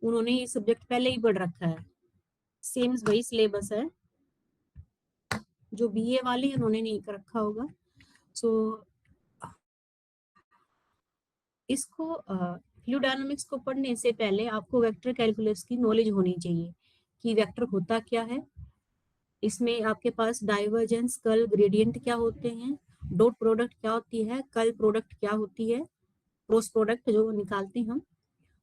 उन्होंने ये सब्जेक्ट पहले ही पढ़ रखा है, सेम वही सिलेबस है। जो बीए वाले हैं उन्होंने नहीं कर रखा होगा। सो इसको फ्लूइड डायनामिक्स को पढ़ने से पहले आपको वेक्टर कैलकुलस की नॉलेज होनी चाहिए कि वेक्टर होता क्या है, इसमें आपके पास डाइवर्जेंस, कर्ल, ग्रेडियंट क्या होते हैं, डॉट प्रोडक्ट क्या होती है, कर्ल प्रोडक्ट क्या होती है, क्रॉस प्रोडक्ट जो निकालते हैं हम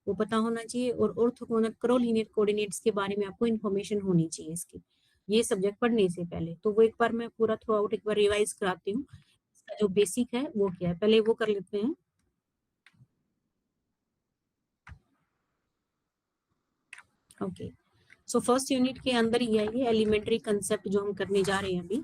वो पता होना चाहिए, और ऑर्थोगोनल कोलिनियर कोऑर्डिनेट्स के बारे में आपको इन्फॉर्मेशन होनी चाहिए इसकी, ये सब्जेक्ट पढ़ने से पहले। तो वो एक बार मैं पूरा थ्रू आउट एक बार रिवाइज कराती हूँ, इसका जो बेसिक है वो क्या है, पहले वो कर लेते हैं। ओके, सो फर्स्ट यूनिट के अंदर ही है ये एलिमेंट्री कंसेप्ट जो हम करने जा रहे हैं अभी।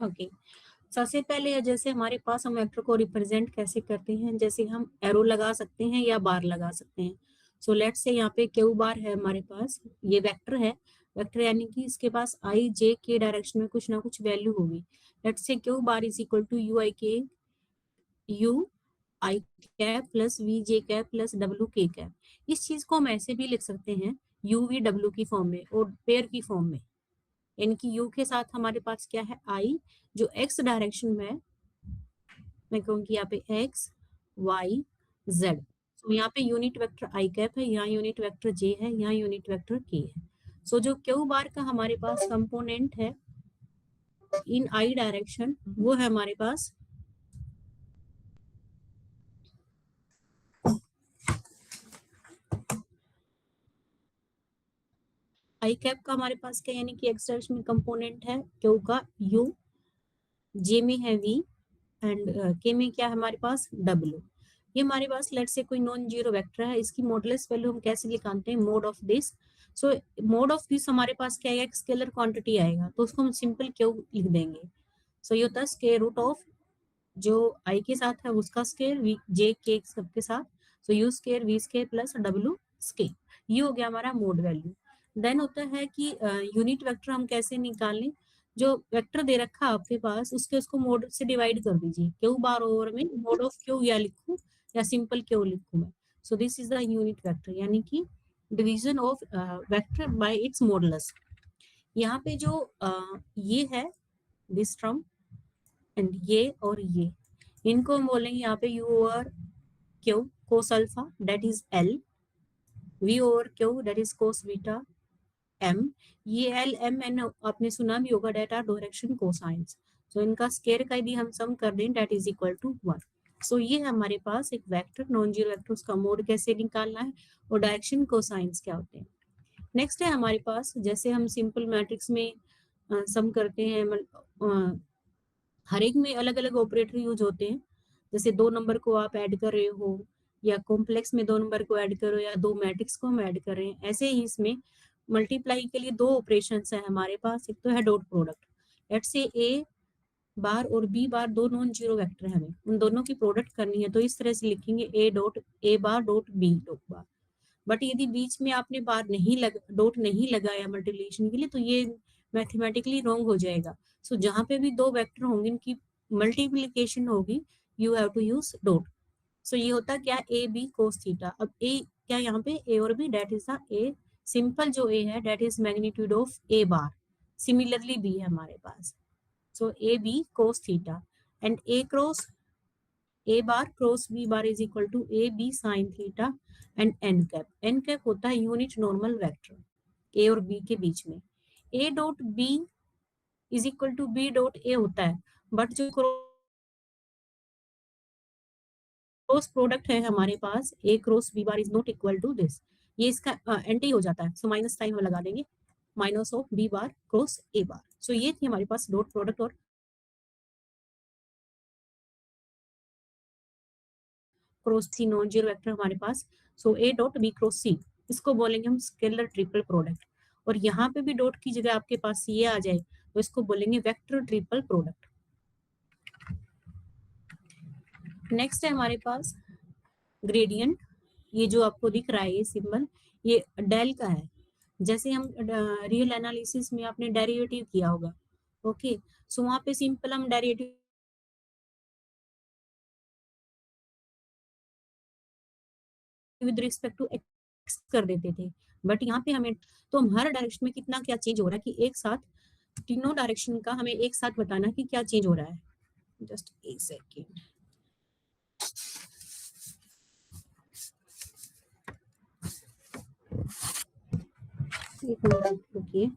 ओके, सबसे पहले जैसे हमारे पास हम वेक्टर को रिप्रेजेंट कैसे करते हैं, जैसे हम एरो लगा सकते हैं या बार लगा सकते हैं। सो लेट्स से यहाँ पे क्यू बार है हमारे पास, ये वेक्टर है, वेक्टर यानी कि इसके पास आई जे के डायरेक्शन में कुछ ना कुछ वैल्यू होगी। Let's say q bar is equal to u i k, u i cap plus v j cap plus डब्ल्यू के कैप। इस चीज को हम ऐसे भी लिख सकते हैं यू वी डब्ल्यू की फॉर्म में और पेयर की फॉर्म में, यानी कि यू के साथ हमारे पास क्या है आई, जो एक्स डायरेक्शन में है, मैं कहूँगी यहाँ पे एक्स वाई जेड। तो यहाँ पे यूनिट वेक्टर आई कैप है, यहाँ यूनिट वेक्टर जे है, यहाँ यूनिट वेक्टर के है। सो जो क्यू बार का हमारे पास कंपोनेंट है इन आई डायरेक्शन वो है हमारे पास आई कैप का हमारे पास क्या, यानी कि एक्स डायरेक्शन में कंपोनेंट है क्यू का यू, जे में है वी, एंड के में क्या है हमारे पास डब्ल्यू। ये हमारे पास लेट से कोई नॉन जीरो वेक्टर है, इसकी मॉडुलस वैल्यू हम कैसे निकालते हैं, mode of this. So mode of this हमारे पास क्या है, स्केलर क्वांटिटी आएगा, तो उसको हम सिंपल क्यू लिख देंगे। सो ये होता है स्क्वायर रूट ऑफ जो आई के साथ है उसका स्केयर, वी जे के सबके साथ, so u square v square plus डब्ल्यू स्केयर, ये हो गया हमारा मोड वैल्यू। देन होता है कि यूनिट वेक्टर हम कैसे निकालें, जो वेक्टर दे रखा है आपके पास उसके उसको मोड से डिवाइड कर दीजिए, क्यू बार ओवर में मोड ऑफ क्यू या लिखूं या सिंपल क्यू लिखूं मैं। सो this is the unit vector, यानी कि division of vector by it's modulus. यहाँ पे जो ये है दिस टर्म एंड ये और ये, इनको हम बोलेंगे यहाँ पे u over q cos alpha that is l, v over q that is cos beta m. ये एल एम एन आपने सुना भी होगा, that are direction cosines. So इनका स्केयर का यदि हम सम कर दें that is equal to 1। So ये हमारे पास एक वेक्टर, नॉन जीरो वेक्टर, उसका मोड कैसे निकालना है और डायरेक्शन कोसाइंस क्या होते हैं। नेक्स्ट है हमारे पास, जैसे हम सिंपल मैट्रिक्स में सम करते हैं, हर एक में अलग अलग ऑपरेटर यूज होते हैं। जैसे दो नंबर को आप ऐड कर रहे हो या कॉम्प्लेक्स में दो नंबर को ऐड करो या दो मैट्रिक्स को हम ऐड कर रहे हैं, ऐसे ही इसमें मल्टीप्लाई के लिए दो ऑपरेशंस है हमारे पास। एक तो है डॉट प्रोडक्ट, लेट्स से ए बार और बी बार दो नॉन जीरो वेक्टर है, हमें उन दोनों की प्रोडक्ट करनी है, तो इस तरह से लिखेंगे a dot a bar dot b dot bar. But यदि बीच में आपने बार नहीं डॉट नहीं लगाया मल्टीप्लिकेशन के लिए, तो ये मैथमेटिकली रॉन्ग हो जाएगा। सो जहां पे भी दो वेक्टर होंगे इनकी मल्टीप्लिकेशन होगी, you have to use dot. So ये होता क्या, ए बी कोस थीटा। अब ए क्या, यहाँ पे ए और b that is the a, simple जो ए है that is magnitude of a bar, similarly b है हमारे पास। So a b cos theta and a cross a bar cross b bar is equal to a b sine theta and n cap. N cap होता है unit normal vector A और B के बीच में। A dot b is equal to b dot a होता है, but जो cross product है हमारे पास a cross b bar is not equal to this, ये इसका एंटी हो जाता है, सो माइनस साइन लगा देंगे, minus of b bar cross a bar. So ये थी हमारे पास डॉट प्रोडक्ट और cross c non zero vector हमारे पास। So a dot b cross c, इसको बोलेंगे हम स्केलर ट्रिपल प्रोडक्ट। और यहाँ पे भी डॉट की जगह आपके पास ये आ जाए तो इसको बोलेंगे वेक्टर ट्रिपल प्रोडक्ट। नेक्स्ट है हमारे पास ग्रेडियंट। ये जो आपको दिख रहा है ये सिंबल, ये डेल का है। जैसे हम रियल एनालिसिस में आपने डेरिवेटिव किया होगा, ओके, सो वहां पे सिंपल हम derivative with respect to x कर देते थे, बट यहाँ पे हमें, तो हम हर डायरेक्शन में कितना क्या चेंज हो रहा है कि एक साथ तीनों डायरेक्शन का हमें एक साथ बताना कि क्या चेंज हो रहा है। जस्ट एक सेकेंड, एक मिनट रुकिए।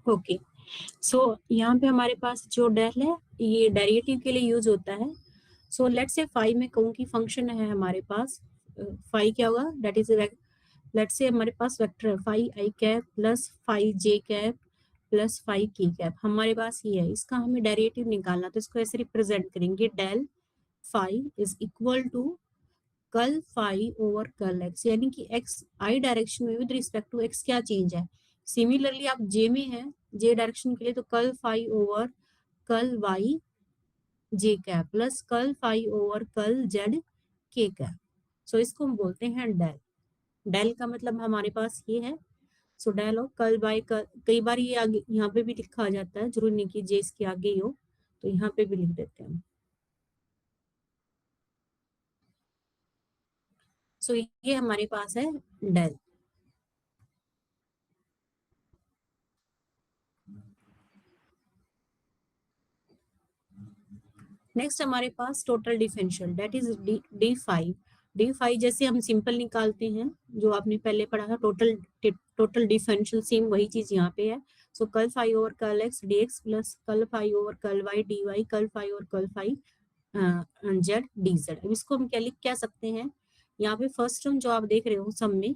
ओके, सो यहाँ पे हमारे पास जो डेल है ये डेरिवेटिव के लिए यूज होता है। सो लेट्स से फाइव में कहूँ कि फंक्शन है हमारे पास, फाइव क्या होगा, दैट इज, लेट्स से हमारे पास वेक्टर है फाइव आई कैप प्लस फाइव जे कैप प्लस फाइव की कैप, हमारे पास ये है, इसका हमें डेरिवेटिव निकालना, तो इसको ऐसे रिप्रेजेंट करेंगे, del phi is equal to कल फाइव ओवर कल एक्स, यानी कि एक्स आई डायरेक्शन में विद रिस्पेक्ट टू एक्स क्या चेंज है। सिमिलरली आप जे में है, जे डायरेक्शन के लिए तो कल फाइव ओवर कल वाई जे कैप प्लस कल फाइव ओवर कल जेड के कैप। सो इसको हम बोलते हैं डेल। डेल का मतलब हमारे पास ये है, सो डेल ऑफ कल बाय कल, कई बार ये आगे यहाँ पे भी लिखा जाता है, जरूरी नहीं कि जे इसके आगे ही हो, तो यहाँ पे भी लिख देते हैं। सो ये हमारे पास है डेल। नेक्स्ट हमारे पास total differential, that is d five. D five जैसे हम सिंपल निकालते हैं, जो आपने पहले पढ़ा था टोटल, टोटल डिफरेंशियल सेम वही चीज यहाँ पे है। सो कल फाइव ओवर कल एक्स डी एक्स प्लस कल फाइव ओवर कल वाई डी वाई कल फाइव ओवर कल फाइव जेड डी जेड। अब इसको हम क्या लिख क्या सकते हैं, यहाँ पे फर्स्ट टर्म जो आप देख रहे हो सम में,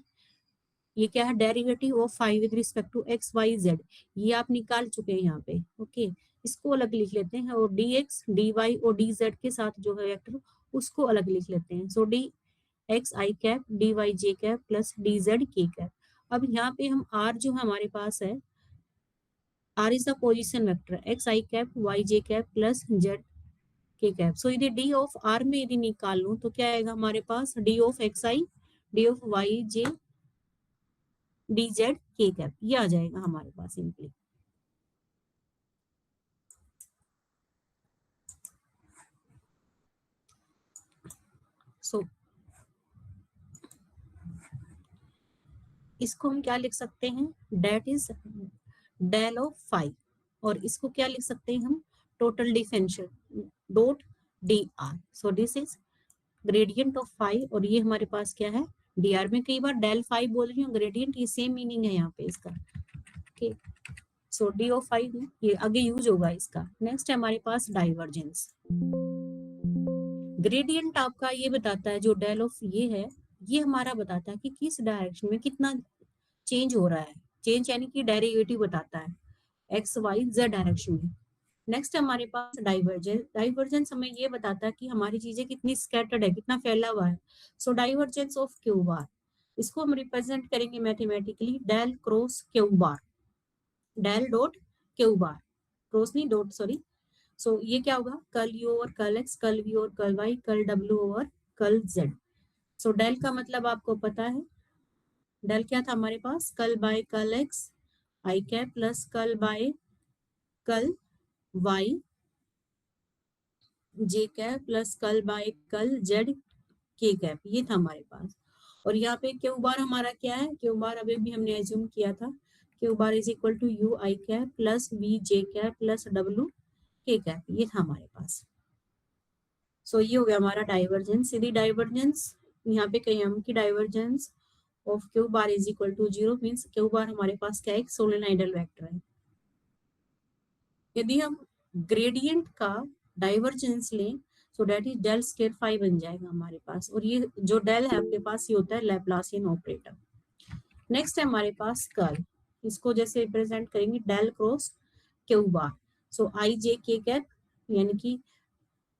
ये क्या है, derivative of phi with respect to x y z, ये आप निकाल चुके हैं यहाँ पे, ओके। इसको अलग लिख लेते हैं, और डी एक्स डी वाई और डी जेड के साथ जो है वेक्टर उसको अलग लिख लेते हैं। So d x i cap d y j cap plus d z k cap. अब यहाँ पे हम आर जो हमारे पास है, r is the position vector, x i cap y j cap plus z k cap. So यदि d of are में यदि निकाल लूं तो क्या आएगा हमारे पास, d of x i d of y j d z k cap, ये आ जाएगा हमारे पास सिंपली। सो इसको हम क्या लिख सकते हैं, that is del of phi, और इसको क्या लिख सकते हैं हम, total differential dot d r. So this is gradient of phi, और ये हमारे पास क्या है डी आर। में कई बार डेल फाइव बोल रही हूँ, ग्रेडियंट ये सेम मीनिंग है यहाँ पे इसका, okay. So D of five ये आगे यूज होगा इसका। नेक्स्ट है हमारे पास डाइवर्जेंस। ग्रेडियंट आपका ये बताता है, जो डेल ऑफ ये है, ये हमारा बताता है कि किस डायरेक्शन में कितना चेंज हो रहा है, चेंज यानी कि डेरिवेटिव बताता है एक्स वाई जेड डायरेक्शन में। नेक्स्ट हमारे पास डाइवर्जेंस। डाइवर्जेंस हमें ये बताता है कि हमारी चीजें कितनी स्कैटर्ड है, कितना फैला हुआ है। So divergence of q bar, इसको हम रिप्रेजेंट करेंगे mathematically, del cross q bar, del dot q bar, cross नहीं डॉट, सॉरी। सो ये क्या होगा, कल यू ओवर कल एक्स कल वी ओवर कल वाई कल डब्ल्यू ओवर कल जेड। सो डेल का मतलब आपको पता है, डेल क्या था हमारे पास, कल बाय कल एक्स आई कैप प्लस कल बाय कल वाई जे कैप प्लस कल बाय कल जेड के कैप, ये था हमारे पास। और यहाँ पे क्यू बार हमारा क्या है, क्यू बार अभी भी हमने एज्यूम किया था, q bar is equal to u i cap plus v j cap plus डब्ल्यू ठीक है, ये था हमारे पास। सो ये हो गया हमारा डाइवर्जेंस। यदि डाइवर्जेंस यहाँ पे कहीं हम की divergence of q bar is equal to 0 means q bar हमारे पास क्या है, एक सोलेनोइडल वेक्टर है। यदि हम ग्रेडियंट का डाइवर्जेंस लें so that is del square phi बन जाएगा हमारे पास, और ये जो डेल है आपके पास ये होता है लैप्लासियन ऑपरेटर। नेक्स्ट है हमारे पास कर्ल, इसको जैसे रिप्रेजेंट करेंगे डेल क्रॉस क्यू बार। सो आई जे के कैप यानी कि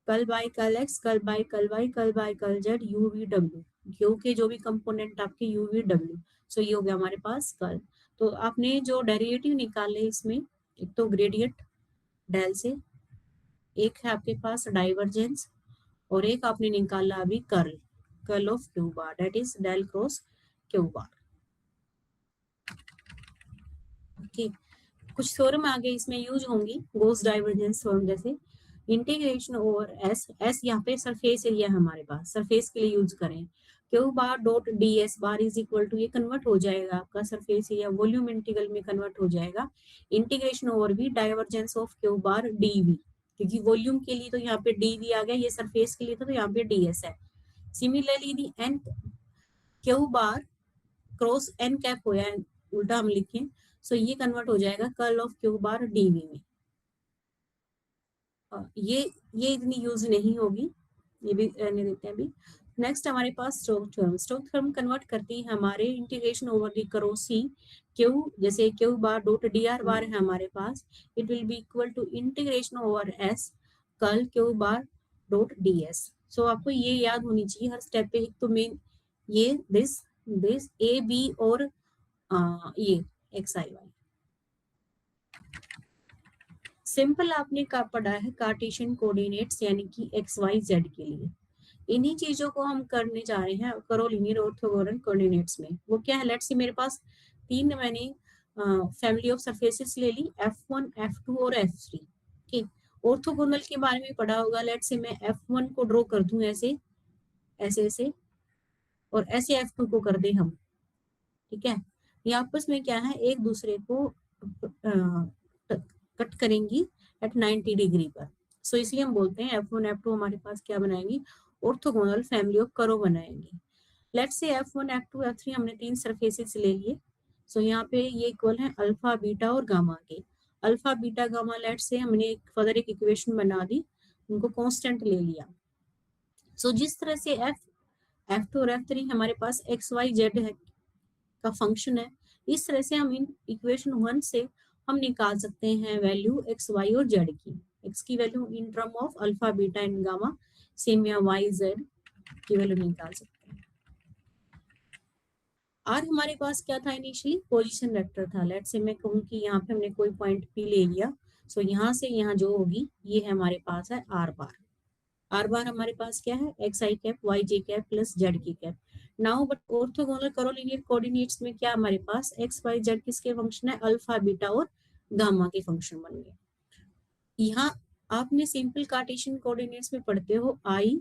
कल बाय कल एक्स, कल बाय कल वाई, कल बाय कल Z, you v W, Q के जो भी कंपोनेंट आपके यू वी डब्ल्यू। सो ये हो गया हमारे पास कल। तो आपने जो डेरिवेटिव निकाले इसमें, एक तो ग्रेडियंट डेल से, एक है आपके पास डाइवर्जेंस, और एक आपने निकाला अभी curl, curl of q bar that is del cross q bar. ठीक, कुछ थ्योरम आगे इसमें यूज होंगी गॉस डाइवर्जेंस थ्योरम, जैसे इंटीग्रेशन ओवर एस, एस यहाँ पे सरफेस एरिया है हमारे पास, सरफेस के लिए यूज करें, q bar dot d s bar is equal to, ये कन्वर्ट हो जाएगा आपका सरफेस एरिया वॉल्यूम इंटीग्रल में कन्वर्ट हो जाएगा, इंटीग्रेशन ओवर भी divergence of q bar d v, क्योंकि वॉल्यूम के लिए तो यहाँ पे डी वी आ गया, ये सरफेस के लिए तो यहाँ पे डी एस है। Similarly the n q bar cross n cap हो है, उल्टा हम लिखें, सो ये कन्वर्ट हो जाएगा curl of q bar d v में। ये इतनी यूज नहीं होगी, ये भी रहने देते हैं अभी। नेक्स्ट हमारे पास Stoke theorem, Stoke theorem convert करती है हमारे इंटीग्रेशन ओवर दी करो सी क्यू, जैसे q bar dot d r bar है हमारे पास, it will be equal to integration over s curl q bar dot d s. So आपको ये याद होनी चाहिए हर स्टेप पे, एक तो मेन ये दिस ए बी और ये एक्स आई वाई। सिंपल आपने का पढ़ा है कार्टेशियन कोऑर्डिनेट्स यानी कि एक्स वाई जेड के लिए, इन्हीं चीजों को हम करने जा रहे हैं करो लीनियर ऑर्थोगोनल कोऑर्डिनेट्स में। वो क्या है, लेट्स से मेरे पास तीन मैंने फैमिली ऑफ सरफेसेस ले ली, F1 F2 और F3। ठीक, ऑर्थोगोनल के बारे में पढ़ा होगा, लेट्स से मैं F1 को ड्रॉ कर दूं ऐसे ऐसे ऐसे, और ऐसे F2 को कर दें हम। ठीक है, ये आपस में क्या है, एक दूसरे को कट करेंगी एट 90 डिग्री पर। सो इसलिए हम बोलते हैं F1 F2 हमारे पास क्या बनाएंगी, ऑर्थोगोनल फैमिली ऑफ करो बनाएंगी। Let's say F1 F2 F3 हमने तीन सरफेसेस ले लिए। सो यहाँ पे ये इक्वल है अल्फा बीटा और गामा के। Alpha beta gamma let's say हमने एक फर्दर एक इक्वेशन बना दी, उनको कांस्टेंट ले लिया। सो जिस तरह से F2 और F3 हमारे पास एक्स वाई जेड है का फंक्शन है, इस तरह से हम इन इक्वेशन 1 से हम निकाल सकते हैं वैल्यू एक्स वाई और जेड की। एक्स की value in term of alpha beta and gamma, same या वाई जेड की वैल्यू निकाल सकते हैं। आर हमारे पास क्या था इनिशियली, पोजीशन वेक्टर था। लेट से मैं कहूँ कि यहाँ पे हमने कोई पॉइंट पी ले लिया, सो यहाँ से यहाँ जो होगी ये है हमारे पास है आर बार। आर बार हमारे पास क्या है, x i cap y j cap plus Z की कैप। नाउ बट ऑर्थोगोनल करो लीनियर कोऑर्डिनेट्स में क्या हमारे पास एक्स वाई जेड किसके फंक्शन है, अल्फा बीटा और गामा के फंक्शन बन गए। यहाँ आपने सिंपल कार्टेशियन कोऑर्डिनेट्स में पढ़ते हो आई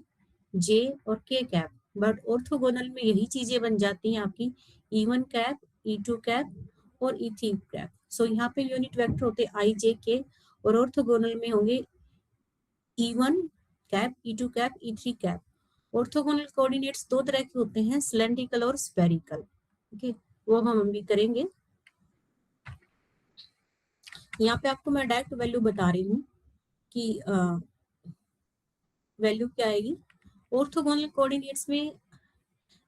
जे और के कैप, बट ऑर्थोगोनल में यही चीजें बन जाती हैं आपकी E1 कैप, E2 कैप और E3 कैप। सो यहाँ पे यूनिट वेक्टर होते आई जे के, और ऑर्थोगोनल में होंगे E1 cap, E2 cap, E3 cap. Orthogonal coordinates दो तरह के होते हैं, सिलेंड्रिकल और स्फेरिकल। ओके, वो हम अभी करेंगे। यहाँ पे आपको मैं डायरेक्ट वैल्यू बता रही हूँ कि वैल्यू क्या आएगी। ऑर्थोगोनल कोऑर्डिनेट्स में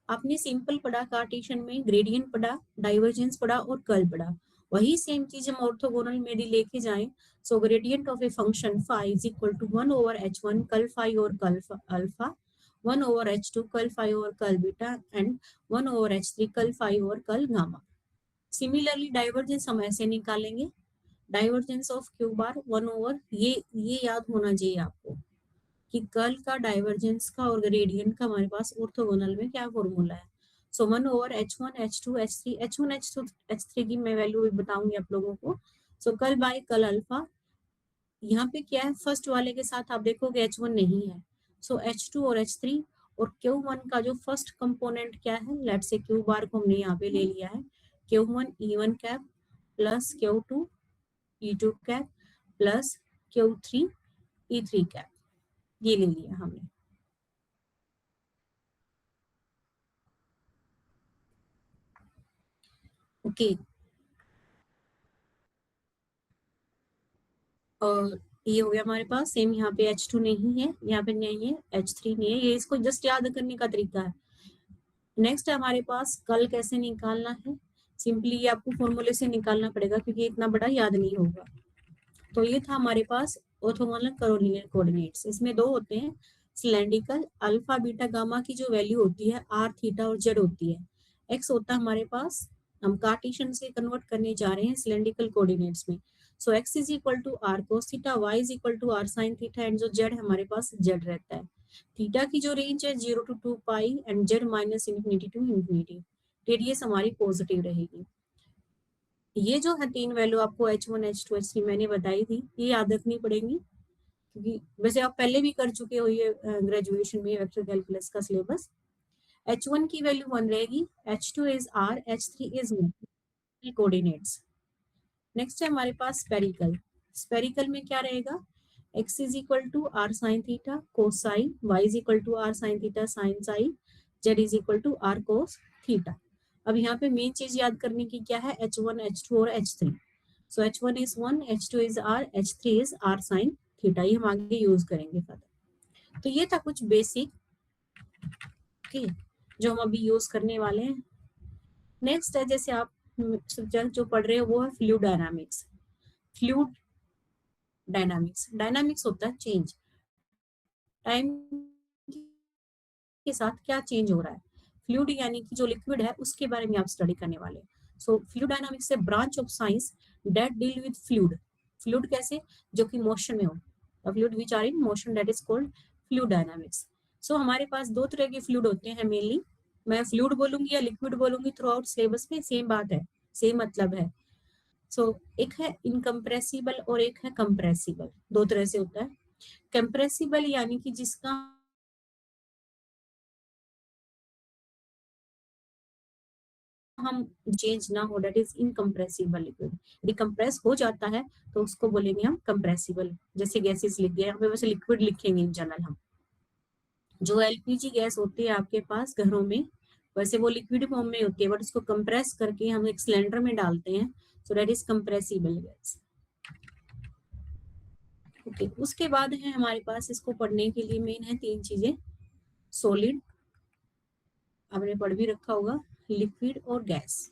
आपने सिंपल पढ़ा, कार्टेशियन में ग्रेडियंट पढ़ा, डाइवर्जेंस पढ़ा और कर्ल पढ़ा। वही सेम चीज हम ऑर्थोगोनल में भी लेके जाएं। So gradient of a function phi is equal to 1 over h1 curl phi और curl alpha, 1 over h2 curl phi और curl beta, and 1 over h3 curl phi और कर्ल गामा। सिमिलरली डाइवर्जेंस हम ऐसे निकालेंगे, divergence of q bar 1 over, ये याद होना चाहिए आपको कि कर्ल का, डाइवर्जेंस का और ग्रेडियंट का हमारे पास ऑर्थोगोनल में क्या फॉर्मूला है। सो 1 over h1 h2 h3, h1 h2 h3 की मैं वैल्यू भी बताऊंगी आप लोगों को। सो कर्ल बाय कर्ल अल्फा, यहाँ पे क्या है, फर्स्ट वाले के साथ आप देखोगे h1 नहीं है, सो h2 और h3, और Q1 का जो फर्स्ट कंपोनेंट क्या है, लेट से Q बार को हमने यहाँ पे ले लिया है, Q1 E1 cap plus Q2 E2 cap plus Q3 E3 cap, ये ले लिया हमने। ओके, और ये हो गया हमारे पास। सेम यहाँ पे H2 नहीं है, यहाँ पे नहीं है, H3 नहीं है, ये इसको जस्ट याद करने का तरीका है। नेक्स्ट है हमारे पास कल कैसे निकालना है, सिंपली ये आपको फॉर्मूले से निकालना पड़ेगा क्योंकि इतना बड़ा याद नहीं होगा। तो ये था हमारे पास ऑर्थोगोनल कोऑर्डिनेट कोऑर्डिनेट्स। इसमें दो होते हैं, सिलेंड्रिकल अल्फा बीटा गामा की जो वैल्यू होती है आर थीटा और जेड होती है। एक्स होता है हमारे पास, हम कार्टेशियन से कन्वर्ट करने जा रहे हैं सिलेंड्रिकल कोऑर्डिनेट्स में। सो x is equal to r cos theta, Y is equal to r sine theta, and जो जेड हमारे पास जेड रहता है। थीटा की जो रेंज है 0 to 2 pi and z minus infinity to infinity. Radius हमारी पॉजिटिव रहेगी। ये जो है तीन वैल्यू आपको H1 H2 H3 मैंने बताई थी, ये याद रखनी पड़ेगी क्योंकि वैसे आप पहले भी कर चुके हो ये ग्रेजुएशन में वेक्टर कैलकुलस का सिलेबस। H1 की वैल्यू 1 रहेगी, H2 is R, H3 is coordinates. Next है हमारे पास स्पेरिकल। स्पेरिकल में क्या रहेगा, x is equal to r sine theta cos psi, y is equal to r sine theta sine psi, z is equal to r cos theta. अब यहाँ पे main चीज याद करने की क्या है, H1 H2 और H3। So H1 is 1, H2 is R, H3 is R sine theta, ये हम आगे यूज करेंगे फर्दर। तो ये था कुछ बेसिक के जो हम अभी यूज करने वाले हैं। नेक्स्ट है, जैसे आप सब्जेक्ट जो पढ़ रहे हो वो है fluid dynamics. Fluid dynamics, dynamics होता है चेंज, टाइम के साथ क्या चेंज हो रहा है। फ्लूइड यानी कि जो लिक्विड है उसके बारे में आप स्टडी करने वाले हैं। सो फ्लूइड डायनामिक्स से branch of science that deal with fluid. Fluid कैसे, जो कि मोशन में हो, fluid which are in motion, that is called fluid dynamics. So हमारे पास दो तरह के फ्लूइड होते हैं मेनली, मैं फ्लूइड बोलूंगी या लिक्विड बोलूंगी, थ्रू आउट सिलेबस में सेम बात है, सेम मतलब है। सो एक है इनकम्प्रेसिबल और एक है कंप्रेसिबल, दो तरह से होता है। कंप्रेसिबल यानी कि जिसका हम चेंज ना हो, दैट इज इनकम्प्रेसिबल लिक्विड। यदि कंप्रेस हो जाता है तो उसको बोलेंगे हम कंप्रेसिबल। जैसे गैसेस लिख गए, यहाँ पे वैसे लिक्विड लिखेंगे इन जनरल हम। जो एलपीजी गैस होती है आपके पास घरों में, वैसे वो लिक्विड फॉर्म में होती है, बट उसको कंप्रेस करके हम एक सिलेंडर में डालते हैं, सो that is compressible gas. Okay, उसके बाद है हमारे पास, इसको पढ़ने के लिए मेन है तीन चीजें, सॉलिड, आपने पढ़ भी रखा होगा, लिक्विड और गैस।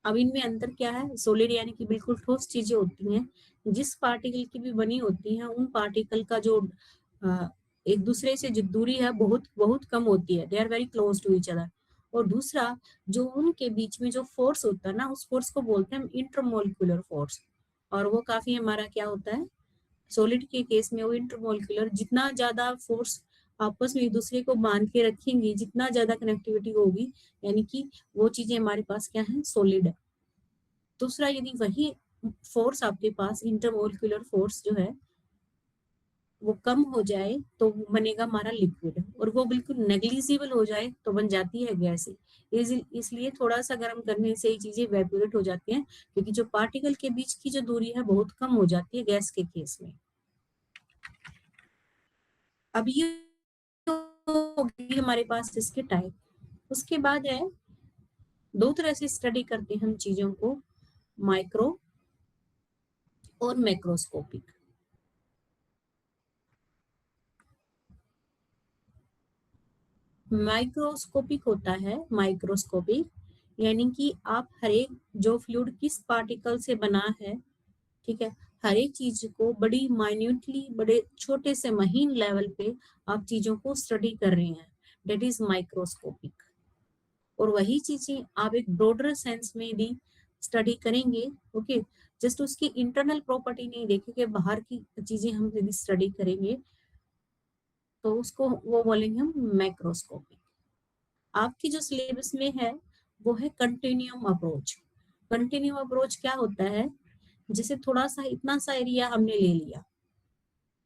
अब इनमें अंतर क्या है, सॉलिड यानी कि बिल्कुल ठोस चीजें होती हैं, जिस पार्टिकल की भी बनी होती है उन पार्टिकल का जो एक दूसरे से जो दूरी है बहुत बहुत कम होती है, they are very close to each other. और दूसरा, जो उनके बीच में जो फोर्स होता है ना, उस फोर्स को बोलते हैं हम इंटरमोलिकुलर फोर्स, और वो काफी हमारा क्या होता है, सॉलिड के केस में वो इंटरमोलिकुलर, जितना ज्यादा फोर्स आपस में एक दूसरे को बांध के रखेंगी, जितना ज्यादा कनेक्टिविटी होगी, यानी कि वो चीजें हमारे पास क्या है, सॉलिड है। दूसरा, यदि वही फोर्स आपके पास इंटरमोलिकुलर फोर्स जो है वो कम हो जाए तो बनेगा हमारा लिक्विड, और वो बिल्कुल नेग्लिजिबल हो जाए तो बन जाती है गैस। इसलिए थोड़ा सा गर्म करने से ही चीजें वेपोरेट हो जाती हैं, क्योंकि जो पार्टिकल के बीच की जो दूरी है बहुत कम हो जाती है गैस के केस में। अब ये होगी हमारे पास इसके टाइप। उसके बाद है, दो तरह से स्टडी करते हैं हम चीजों को, माइक्रो और मैक्रोस्कोपिक। माइक्रोस्कोपिक होता है, माइक्रोस्कोपिक यानी कि आप हर एक जो फ्लूइड किस पार्टिकल से बना है, ठीक है, हर एक चीज को बड़ी माइन्यूटली, बड़े छोटे से महीन लेवल पे आप चीजों को स्टडी कर रहे हैं, दैट इज माइक्रोस्कोपिक। और वही चीजें आप एक ब्रॉडर सेंस में भी स्टडी करेंगे, ओके, जस्ट उसकी इंटरनल प्रॉपर्टी नहीं देखेंगे, बाहर की चीजें हम यदि स्टडी करेंगे तो उसको वो बोलेंगे हम मैक्रोस्कोपिक। आपकी जो सिलेबस में है वो है कंटिन्यूम अप्रोच। कंटिन्यूम अप्रोच क्या होता है, जैसे थोड़ा सा इतना सा एरिया हमने ले लिया,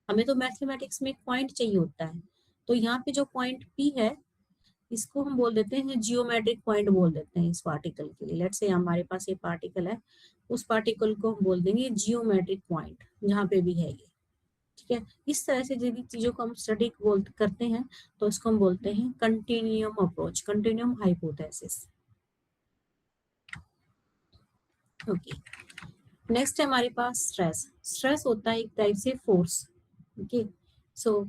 हमें तो मैथमेटिक्स में एक पॉइंट चाहिए होता है, तो यहाँ पे जो पॉइंट पी है इसको हम बोल देते हैं जियोमेट्रिक पॉइंट बोल देते हैं इस पार्टिकल के लिए। लेट्स से हमारे पास ये पार्टिकल है, उस पार्टिकल को हम बोल देंगे जियोमेट्रिक पॉइंट, जहाँ पे भी है ये। ठीक है, इस तरह से यदि चीजों को हम स्टडी करते हैं तो इसको हम बोलते हैं continuum approach, continuum hypothesis. Okay, next है हमारे पास स्ट्रेस। स्ट्रेस होता है एक टाइप से फोर्स। ओके, सो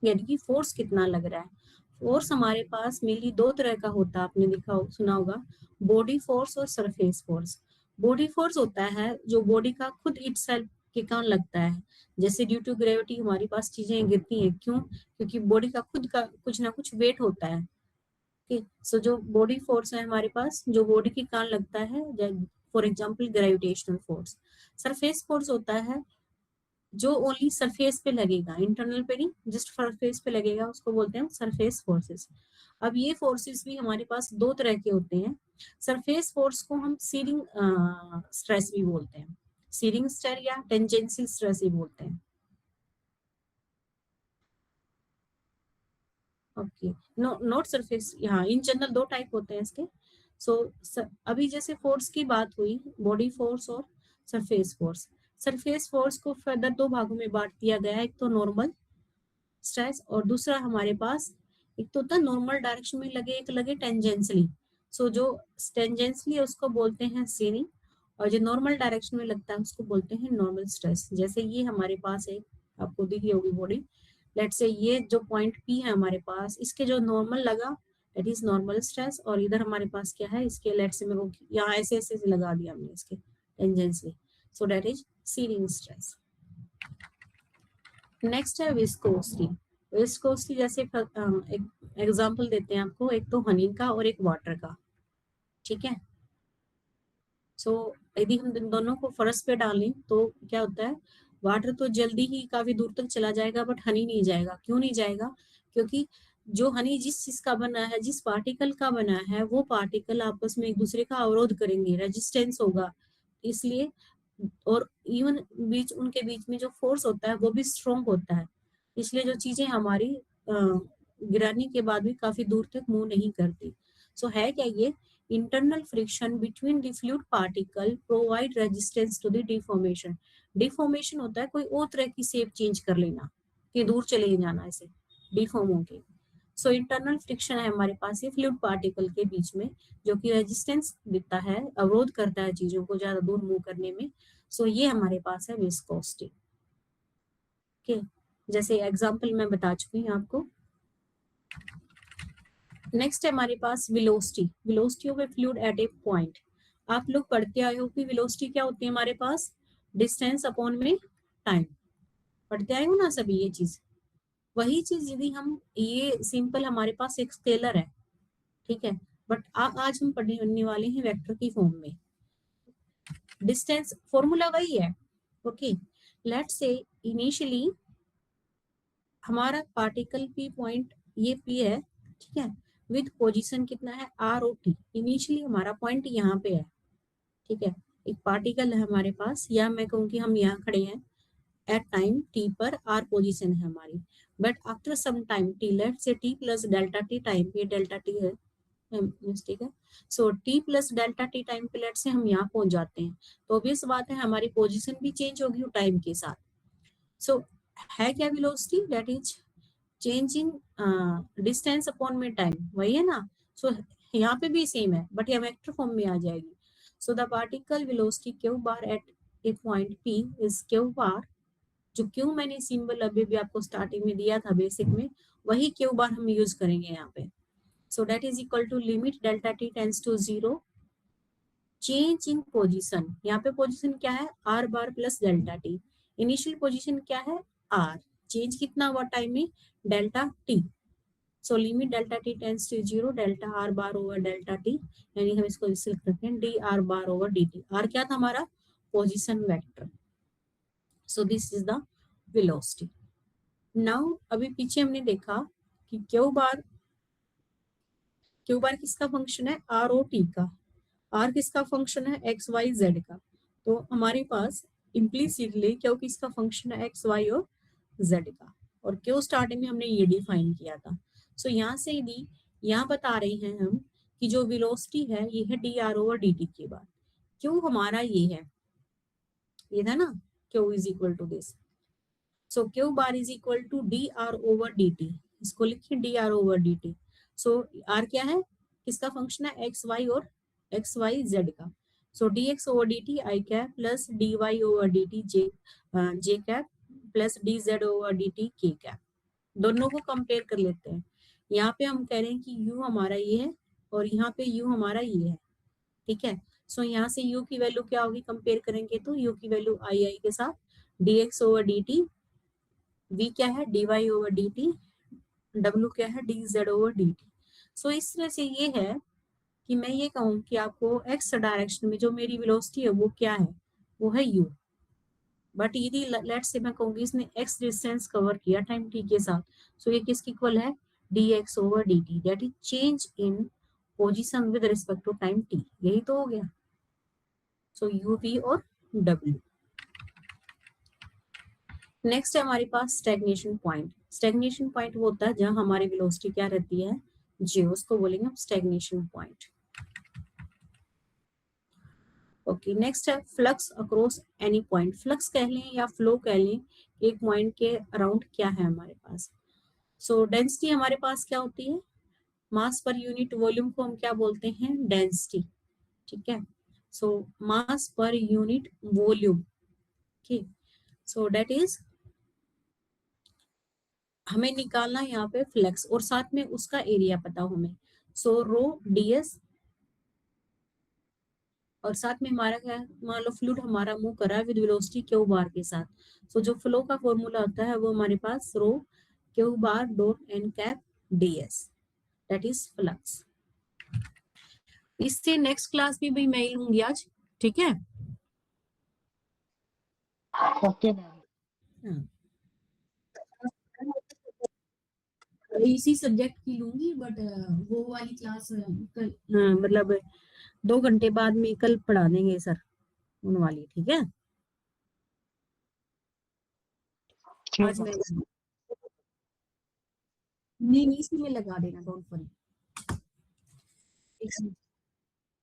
यानी कि फोर्स कितना लग रहा है। फोर्स हमारे पास मेनली दो तरह का होता है, आपने सुना होगा, बॉडी फोर्स और सरफेस फोर्स। बॉडी फोर्स होता है जो बॉडी का खुद इटसेल्फ के कारण लगता है, जैसे ड्यू टू ग्रेविटी हमारी पास चीजें गिरती हैं, क्यों? क्योंकि बॉडी का खुद का कुछ ना कुछ वेट होता है। ठीक, सो जो बॉडी फोर्स है हमारे पास, जो बॉडी के कारण लगता है, for example gravitational force. Surface force होता है जो ओनली सरफेस पे लगेगा, इंटरनल पे नहीं, जस्ट सरफेस पे लगेगा, उसको बोलते हैं सरफेस फोर्सेस। अब ये फोर्सेस भी हमारे पास दो तरह के होते हैं। सरफेस फोर्स को हम सीरिंग स्ट्रेस भी बोलते हैं, सीरिंग स्ट्रेस या टेंजेंशियल स्ट्रेस भी बोलते हैं। ओके, नो नॉट सरफेस, यहाँ इन जनरल दो टाइप होते हैं इसके। सो अभी जैसे फोर्स की बात हुई, बॉडी फोर्स और सरफेस फोर्स। सरफेस फोर्स को फर्दर दो भागों में बांट दिया गया है, एक तो नॉर्मल स्ट्रेस और दूसरा हमारे पास एक तो होता है नॉर्मल डायरेक्शन में लगे, एक लगे टेंजेंशियली। सो जो टेंजेंशियली है उसको बोलते हैं सीरिंग, और जो नॉर्मल डायरेक्शन में लगता है उसको बोलते हैं नॉर्मल स्ट्रेस। जैसे ये हमारे पास है, आपको दिखी होगी बॉडी, लेट से ये जो पॉइंट पी है हमारे पास, इसके जो नॉर्मल लगा दैट इज नॉर्मल स्ट्रेस, और इधर हमारे पास क्या है, इसके लेट से मेरे को यहाँ ऐसे ऐसे लगा दिया हमने इसके tangentially, so that is shearing stress. Next है विस्कोसिटी। विस्कोसिटी जैसे एक एग्जांपल देते हैं आपको, एक तो हनी का और एक वाटर का। ठीक है, सो यदि हम इन दोनों को फर्श पे डालें तो क्या होता है, वाटर तो जल्दी ही काफी दूर तक चला जाएगा बट हनी नहीं जाएगा। क्यों नहीं जाएगा? क्योंकि जो हनी जिस चीज का बना है, जिस पार्टिकल का बना है, वो पार्टिकल आपस में एक दूसरे का अवरोध करेंगे, रेजिस्टेंस होगा, इसलिए। और इवन उनके बीच में जो फोर्स होता है वो भी स्ट्रोंग होता है, इसलिए जो चीजें हमारी गिराने के बाद भी काफी दूर तक मूव नहीं करती। सो है क्या ये, internal friction between the fluid particle provide resistance to the deformation. Deformation होता है कोई और तरह की शेप चेंज कर लेना, कि दूर चले जाना, ऐसे डिफॉर्म होके। सो इंटरनल फ्रिक्शन है हमारे पास ये फ्लूइड पार्टिकल के बीच में, जो कि रेजिस्टेंस देता है, अवरोध करता है चीजों को ज्यादा दूर मूव करने में। सो ये हमारे पास है विस्कोसिटी। ओके, जैसे एग्जांपल मैं बता चुकी हूँ आपको। नेक्स्ट है हमारे पास velocity. Velocity of a fluid at a point. आप लोग पढ़ते आए हो कि वेलोसिटी क्या होती है हमारे पास, डिस्टेंस अपॉन में टाइम। पढ़ते आए हो ना सभी ये चीज। वही चीज यदि हम, ये सिंपल हमारे पास एक स्केलर है, ठीक है, बट आज हम पढ़ने वाले हैं वेक्टर की फॉर्म में। डिस्टेंस फॉर्मूला वही है। ओके, लेट्स से इनिशियली हमारा पार्टिकल पी पॉइंट, ये पी है, ठीक है, विद पोजीशन कितना है आर ओ टी। इनिशियली हमारा पॉइंट यहाँ पे है, ठीक है, एक पार्टिकल है हमारे पास, या मैं कहूँ कि हम यहाँ खड़े हैं एट टाइम टी पर, आर पोजीशन है हमारी। But after some time t, let's say t plus delta t time पे, डेल्टा टी है मिस्टेक है, so t plus delta t time पे लेट से हम यहाँ पहुंच जाते हैं, तो ऑब्वियस बात है हमारी पोजीशन भी चेंज होगी टाइम के साथ। सो है क्या velocity, that is change in distance upon में टाइम, वही है ना। सो यहाँ पे भी सेम है बट ये वेक्टर फॉर्म में आ जाएगी। So the particle velocity q bar at a point p is q bar, जो क्यू मैंने सिंबल अभी भी आपको स्टार्टिंग में दिया था बेसिक में, वही क्यू बार हम यूज करेंगे यहाँ पे। So that is equal to limit delta t tends to zero, change in position, यहाँ पे पोजीशन क्या है r bar plus delta t, initial position क्या है आर, चेंज कितना हुआ टाइम में delta t. So limit delta t tends to zero, delta r bar over delta t, यानी हम इसको इसे लिख सकते हैं d r bar over d t. R क्या था हमारा position vector. So this is the velocity. Now अभी पीछे हमने देखा कि क्यू बार किसका फंक्शन है आर ओ टी का, आर किसका फंक्शन है एक्स वाई जेड का। तो हमारे पास इम्प्लीसिटली क्यों किसका फंक्शन है एक्स वाई और जेड का, और क्यों स्टार्टिंग में हमने ये डिफाइन किया था। सो यहाँ से यदि यहाँ बता रहे हैं हम कि जो वेलोसिटी है ये है d r over d t के बाद, क्यों हमारा ये है, ये था ना q is equal to this, so q bar is equal to d r over d t, इसको लिखिए d r over d t. So r क्या है, किसका फंक्शन है, एक्स वाई और एक्स वाई जेड का। So d x over d t i cap plus d y over d t J cap plus d z over d t के cap. दोनों को compare कर लेते हैं। यहाँ पे हम कह रहे हैं कि u हमारा ये है और यहाँ पे u हमारा ये है, ठीक है। सो यहाँ से u की वैल्यू क्या होगी, कंपेयर करेंगे तो u की वैल्यू आई के साथ dx ओवर dt, v क्या है dy ओवर dt, w क्या है dz ओवर dt। सो इस तरह से ये है कि मैं ये कहूँ कि आपको x डायरेक्शन में जो मेरी वेलोसिटी है वो क्या है, वो है u। बट यदि लेट्स से मैं कहूँगी इसने x डिस्टेंस कवर किया टाइम t के साथ, सो ये किसकी इक्वल है, dx over dt, that is change in position with respect to time t। यही तो हो गया। सो u v और w। नेक्स्ट है हमारे पास स्टैग्नेशन पॉइंट। स्टैग्नेशन पॉइंट वो होता है जहां हमारी वेलोसिटी क्या रहती है, j, उसको बोलेंगे हम स्टैग्नेशन पॉइंट। ओके, नेक्स्ट है flux across any point. Flux कह लें या फ्लो कह लें, एक पॉइंट के अराउंड क्या है हमारे पास। सो डेंसिटी हमारे पास क्या होती है, मास पर यूनिट वॉल्यूम को हम क्या बोलते हैं, डेंसिटी, ठीक है। सो मास पर यूनिट वॉल्यूम, ठीक। सो दैट इज हमें निकालना है यहाँ पे फ्लक्स और साथ में उसका एरिया पता हो हमें। सो रो ds और साथ में हमारा क्या है, मान लो फ्लूइड हमारा मूव कर रहा है विद वेलोसिटी क्यू बार के साथ। सो जो फ्लो का फॉर्मूला होता है वो हमारे पास rho q bar dot n cap ds, that is flux. इससे नेक्स्ट क्लास में भी मैं लूंगी आज, ठीक है। Okay ma'am. इसी सब्जेक्ट की लूंगी बट वो वाली क्लास कल मतलब 2 घंटे बाद में कल पढ़ा देंगे सर उन वाली, ठीक है। आज मैं नहीं इसी में लगा देना, डोंट वरी।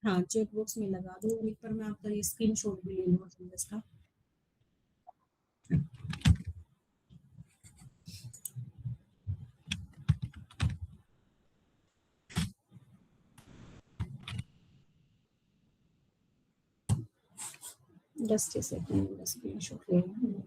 हाँ चेक बॉक्स में लगा दो और एक बार मैं आपका ये स्क्रीनशॉट भी ले लूंगा इसका। जस्ट ए सेकंड, स्क्रीनशॉट ले लूं।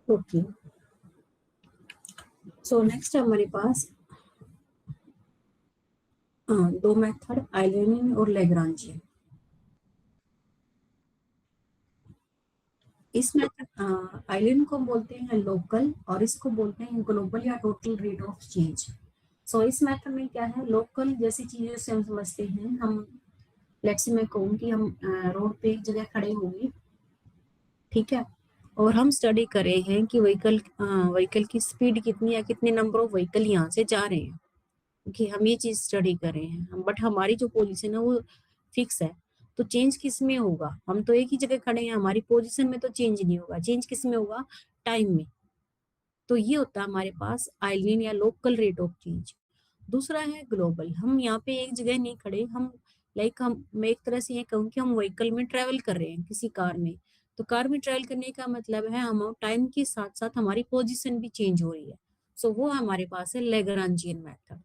ओके, सो नेक्स्ट हमारे पास दो मेथड, आइलेनियन और लैग्रांजियन। इस मेथड आइलेनियन को बोलते हैं लोकल और इसको बोलते हैं ग्लोबल या टोटल रेट ऑफ चेंज। सो इस मेथड में क्या है, लोकल जैसी चीजों से हम समझते हैं, हम लेट्स से मैं कहूँ कि हम रोड पे एक जगह खड़े होंगे, ठीक है, और हम स्टडी कर रहे हैं कि व्हीकल की स्पीड कितनी या कितने नंबर ऑफ व्हीकल यहाँ से जा रहे हैं, कि हम ये चीज स्टडी कर रहे हैं, बट हमारी जो पोजीशन है वो फिक्स है। तो चेंज किस में होगा, हम तो एक ही जगह खड़े हैं, हमारी पोजीशन में तो चेंज नहीं होगा, चेंज किस में होगा, टाइम में। तो ये होता है हमारे पास आइलिन या लोकल रेट ऑफ चेंज। दूसरा है ग्लोबल, हम यहाँ पे एक जगह नहीं खड़े, हम मैं एक तरह से ये कहूँ कि हम व्हीकल में ट्रेवल कर रहे हैं किसी कार में। तो कार में ट्रेवल करने का मतलब है हम टाइम के साथ साथ हमारी पोजीशन भी चेंज हो रही है। सो वो हमारे पास है लैग्रांजियन मेथड।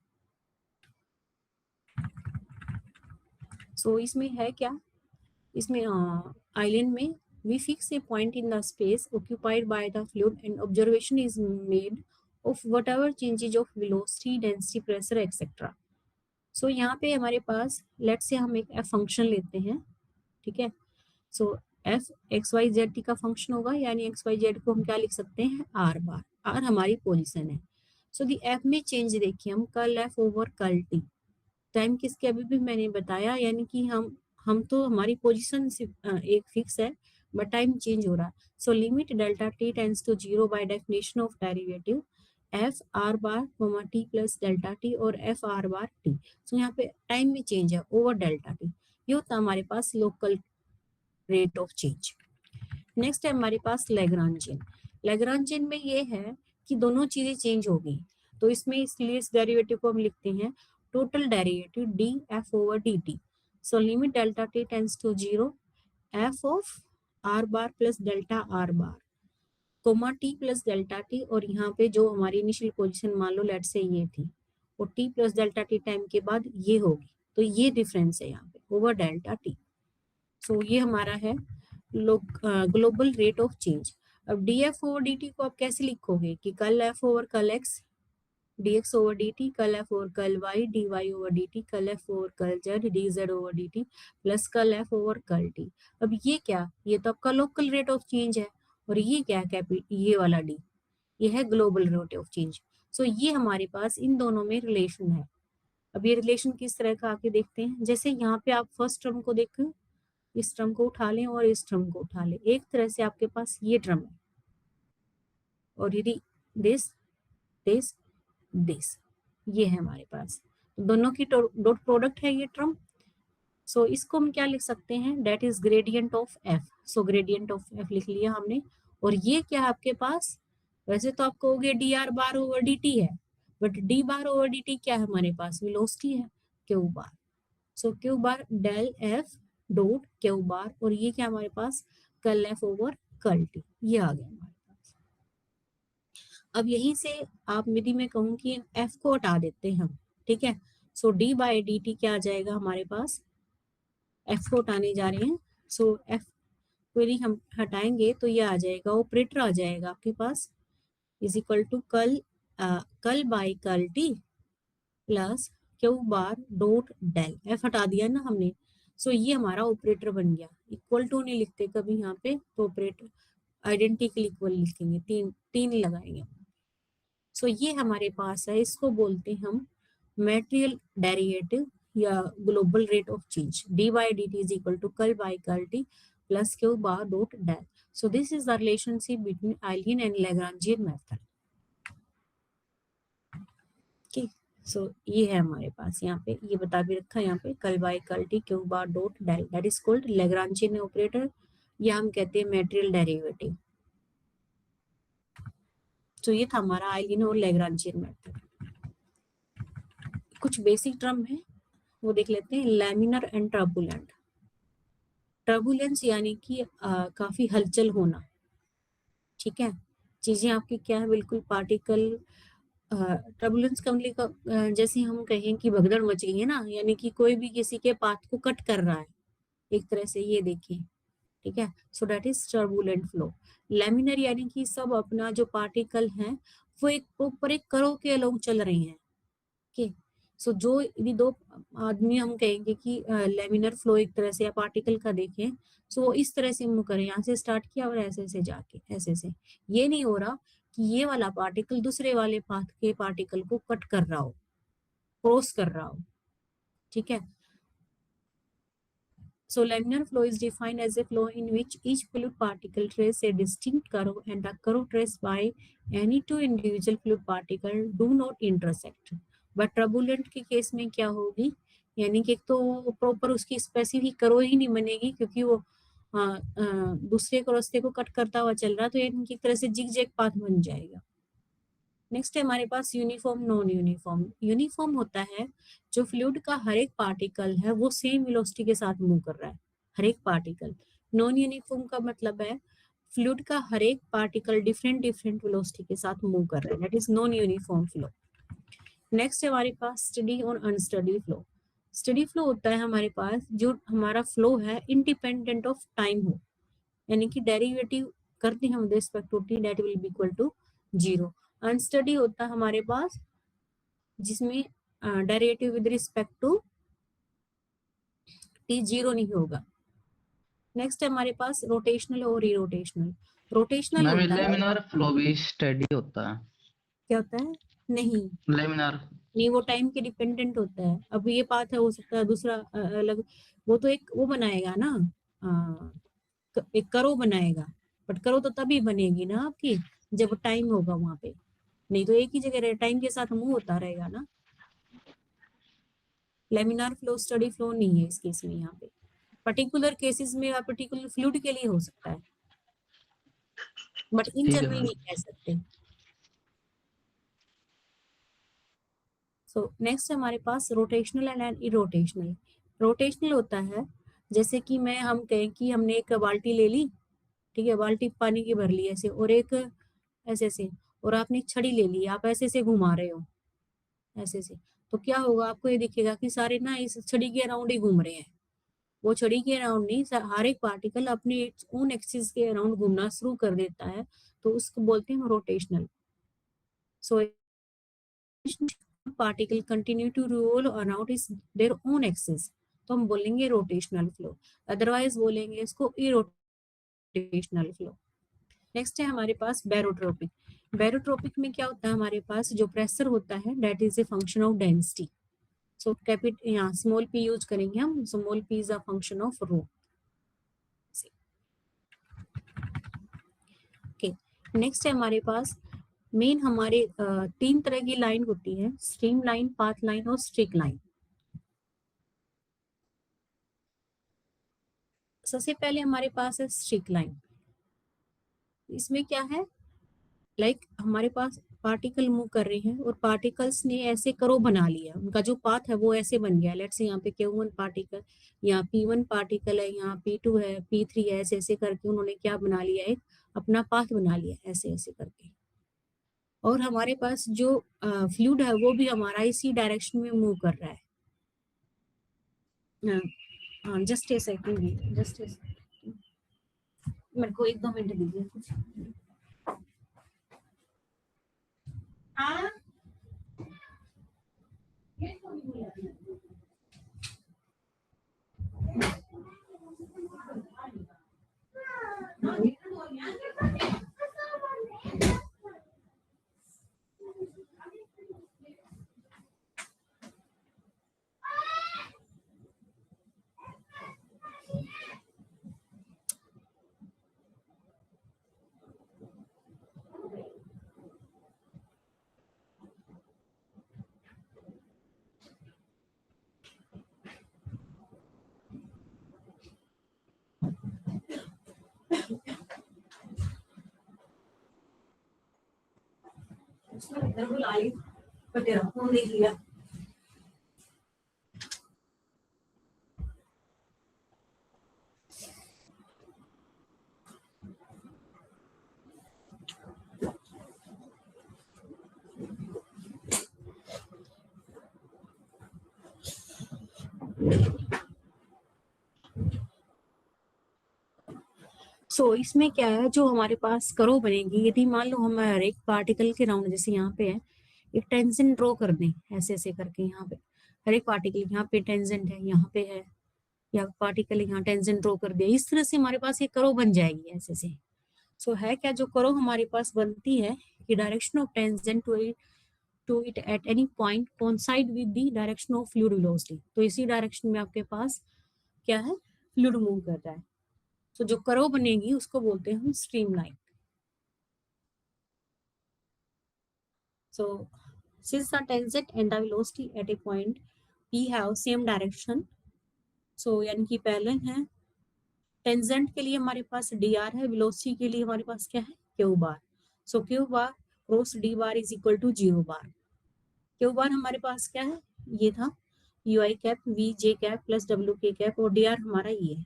सो इसमें है क्या, इसमें आइलैंड में we fix a point in the space occupied by the fluid and observation is made of whatever changes of velocity, density, pressure, etc. So यहाँ पे हमारे पास लेट से हम एक f फंक्शन लेते हैं, ठीक है। So f x y z t का फंक्शन होगा, यानी एक्स वाई जेड को हम क्या लिख सकते हैं, r बार, r हमारी पोजीशन है। सो दी f में चेंज देखिए, हम कल f ओवर कल t, टाइम किसके अभी भी मैंने बताया, यानी कि हम तो हमारी पोजीशन एक फिक्स है, बट टाइम चेंज हो रहा है। So limit delta t tends to zero by definition of derivative f r bar t plus delta t और f r bar t. So यहाँ पे टाइम में चेंज है ओवर डेल्टा टी, ये होता है हमारे पास local rate of change. Next है हमारे पास लैग्रांजियन। लैग्रांजियन में ये है कि दोनों चीजें चेंज हो गई, तो इसमें इसलिए इस डेरिवेटिव को हम लिखते हैं total derivative d f over d t. So limit delta t tends to zero f of r bar plus delta r bar comma t plus delta t, और यहाँ पे जो हमारी इनिशियल पोजीशन मान लो लेट से ये थी, और T plus delta t time के बाद ये होगी, तो ये डिफरेंस है यहाँ पे ओवर डेल्टा टी। सो ये हमारा है ग्लोबल रेट ऑफ चेंज। अब d f over d t को आप कैसे लिखोगे कि कल एफ ओवर कल x, d x over d t, कल एफ ओवर कल y, d y over d t, कल एफ ओवर कल z, d z over d t, plus कल एफ ओवर कल टी। अब ये क्या, ये तो आपका लोकल रेट ऑफ चेंज है, और ये क्या है, ये वाला डी, ये है ग्लोबल रेट ऑफ चेंज। सो ये हमारे पास इन दोनों में रिलेशन है। अब ये रिलेशन किस तरह का आके देखते हैं, जैसे यहाँ पे आप फर्स्ट टर्म को देखें, इस टर्म को उठा लें और इस टर्म को उठा लें, एक तरह से आपके पास ये टर्म है, और यदि दिस दिस दिस, ये है हमारे पास, तो दोनों की डॉट प्रोडक्ट है ये टर्म। सो इसको हम क्या लिख सकते हैं, that is gradient of f. So gradient of f लिख लिया हमने, और ये क्या है आपके पास, वैसे तो आप कहोगे d r bar over d t है, but d bar over d t क्या है हमारे पास, वेलोसिटी है, q bar. So q bar del f dot q bar, और ये क्या हमारे पास, कल एफ ओवर कल टी, ये आ गया हमारे पास। अब यहीं से आप यदि मैं कहूँ कि एफ को हटा देते हैं हम, ठीक है। सो डी बाई डी टी क्या आ जाएगा हमारे पास, एफ को हटाने जा रहे हैं, सो एफ को यदि हम हटाएंगे तो ये आ जाएगा, ऑपरेटर आ जाएगा आपके पास, इज इक्वल टू कल बाई कल t plus q bar dot del, f हटा दिया ना हमने। सो ये हमारा ऑपरेटर बन गया, इक्वल टू नहीं लिखते कभी यहाँ पे, तो ऑपरेटर आइडेंटिकल इक्वल लिखेंगे, तीन तीन लगाएंगे। सो ये हमारे पास है, इसको बोलते हैं हम मेटेरियल डेरिवेटिव या global rate of change, d by d t is equal to कल बाई कल t plus q bar dot del. So this is the relationship between Eulerian and Lagrangian method. Okay, so ये है हमारे पास, यहाँ पे ये बता भी रखा है, यहाँ पे कल बाई कल t q bar dot del, that is called Lagrangian operator, या हम कहते हैं मेटेरियल डेरिवेटिव। तो ये था हमारा आइलिन और लैग्रांजियन मेथड। कुछ बेसिक टर्म है वो देख लेते हैं, लैमिनर एंड टर्बुलेंट। टर्बुलेंस यानी कि काफी हलचल होना, ठीक है, चीजें आपकी क्या है, बिल्कुल पार्टिकल। टर्बुलेंस का मतलब जैसे हम कहें कि भगदड़ मच गई है ना, यानी कि कोई भी किसी के पाथ को कट कर रहा है, एक तरह से ये देखिए, ठीक है। सो that is turbulent flow. Laminar यानी कि सब अपना जो पार्टिकल है वो एक प्रॉपर एक करो के अलोंग चल रहे हैं, ओके। सो जो यदि दो आदमी हम कहेंगे कि लेमिनर फ्लो एक तरह से या पार्टिकल का देखें, सो वो इस तरह से मूव करें, यहाँ से स्टार्ट किया और ऐसे से जाके ऐसे से, ये नहीं हो रहा कि ये वाला पार्टिकल दूसरे वाले पाथ के पार्टिकल को कट कर रहा हो, क्रॉस कर रहा हो, ठीक है। So laminar flow is defined as a flow in which each fluid particle traces a distinct curve and the curve traced by any two individual fluid particle do not intersect. But turbulent के case में क्या होगी, यानी कि एक तो proper उसकी specific curve ही नहीं बनेगी क्योंकि वो दूसरे को रास्ते को कट करता हुआ चल रहा, तो इनकी तरह से जिग जैग पाथ बन जाएगा। नेक्स्ट है हमारे पास यूनिफॉर्म नॉन यूनिफॉर्म। यूनिफॉर्म होता है जो फ्लूइड का हर एक पार्टिकल है वो सेम वेलोसिटी के साथ मूव कर रहा है, हर एक पार्टिकल। नॉन यूनिफॉर्म का मतलब है फ्लूइड का हर एक पार्टिकल डिफरेंट डिफरेंट वेलोसिटी के साथ मूव कर रहा है, that is non uniform flow. Next है हमारे पास स्टडी और अनस्टडी फ्लो। स्टडी फ्लो होता है हमारे पास जो हमारा फ्लो है इंडिपेंडेंट ऑफ टाइम हो, यानी कि डेरिवेटिव करते हैं हम respect to t, that will be equal to 0। Unsteady होता है हमारे पास जिसमें derivative with respect to t 0 नहीं होगा। नेक्स्ट है हमारे पास रोटेशनल और इरोटेशनल। रोटेशनल मैम होता है, लेमिनार फ्लो भी स्टेडी होता है। क्या होता है, नहीं लेमिनार नहीं वो टाइम के डिपेंडेंट होता है। अब ये पाथ है, हो सकता है दूसरा अलग, वो तो एक वो बनाएगा ना, एक करो बनाएगा, बट करो तो तभी बनेगी ना आपकी जब टाइम होगा वहां पे, नहीं तो एक ही जगह टाइम के साथ मूव होता रहेगा ना। लेमिनार फ्लो स्टडी फ्लो नहीं है इस केस में, यहाँ पे पर्टिकुलर केसेस में पर्टिकुलर फ्लूइड के लिए हो सकता है, बट इन ठीक है जनरल मैम। नहीं कह सकते। सो नेक्स्ट है हमारे पास रोटेशनल एंड इरोटेशनल। रोटेशनल होता है जैसे कि मैं हम कहें कि हमने एक बाल्टी ले ली, ठीक है, बाल्टी पानी की भर ली ऐसे, और एक ऐसे से, और आपने एक छड़ी ले ली, आप ऐसे से घुमा रहे हो ऐसे से, तो क्या होगा, आपको ये दिखेगा कि सारे ना इस छड़ी के अराउंड ही घूम रहे हैं। वो छड़ी के अराउंड नहीं, हर एक पार्टिकल अपने ओन एक्सिस के अराउंड घूमना शुरू कर देता है, तो उसको बोलते हैं rotational. So particle continue to roll around is their own axis, तो हम बोलेंगे रोटेशनल फ्लो, अदरवाइज बोलेंगे इसको इरोटेशनल फ्लो। नेक्स्ट है हमारे पास बैरोट्रोपिक। बैरोट्रोपिक में क्या होता है, हमारे पास जो प्रेशर होता है that is a function of density. So capital यहाँ स्मॉल पी यूज करेंगे हम, small p is a function of rho. Okay, next है हमारे पास मेन हमारे 3 तरह की लाइन होती है, स्ट्रीम लाइन, पाथ लाइन और स्ट्रिक लाइन। सबसे पहले हमारे पास है स्ट्रिक लाइन। इसमें क्या है, लाइक हमारे पास पार्टिकल मूव कर रहे हैं और पार्टिकल्स ने ऐसे करो बना लिया, उनका जो पाथ है वो ऐसे बन गया। लेट्स से यहाँ पे Q1 पार्टिकल, यहाँ P1 पार्टिकल है, यहाँ P2 है, P3 है, ऐसे ऐसे करके उन्होंने क्या बना लिया, एक अपना पाथ बना लिया ऐसे ऐसे करके। और हमारे पास जो फ्लूइड है वो भी हमारा इसी डायरेक्शन में मूव कर रहा है। जस्ट ए सेकंड, जस्ट मेरे को 1-2 मिनट दीजिए कुछ। इधर बुलाई पर तेरा फोन देख लिया। सो इसमें क्या है, जो हमारे पास करो बनेगी, यदि मान लो हम हर एक पार्टिकल के राउंड, जैसे यहाँ पे है, एक टेंजेंट ड्रॉ कर दें ऐसे ऐसे करके, यहाँ पे हर एक पार्टिकल, यहाँ पे टेंजेंट है, यहाँ पे है, या पार्टिकल यहाँ टेंजेंट ड्रॉ कर दिया, इस तरह से हमारे पास एक करो बन जाएगी ऐसे से। सो है क्या, जो करो हमारे पास बनती है कि direction of tangent to it at any point coincide with the direction of fluid velocity. तो इसी डायरेक्शन में आपके पास क्या है, फ्लूइड मूव कर रहा है। तो जो कर्व बनेगी उसको बोलते हैं हम streamline. So since the tangent and the velocity at a point P have same direction, so यानी कि पैरेलल है। टेंजेंट के लिए हमारे पास डी आर है, वेलोसिटी के लिए हमारे पास क्या है, q bar. So q bar cross d bar is equal to 0 bar. Q bar हमारे पास क्या है, ये था u i cap v j cap plus डब्ल्यू के कैप, और डी आर हमारा ये है।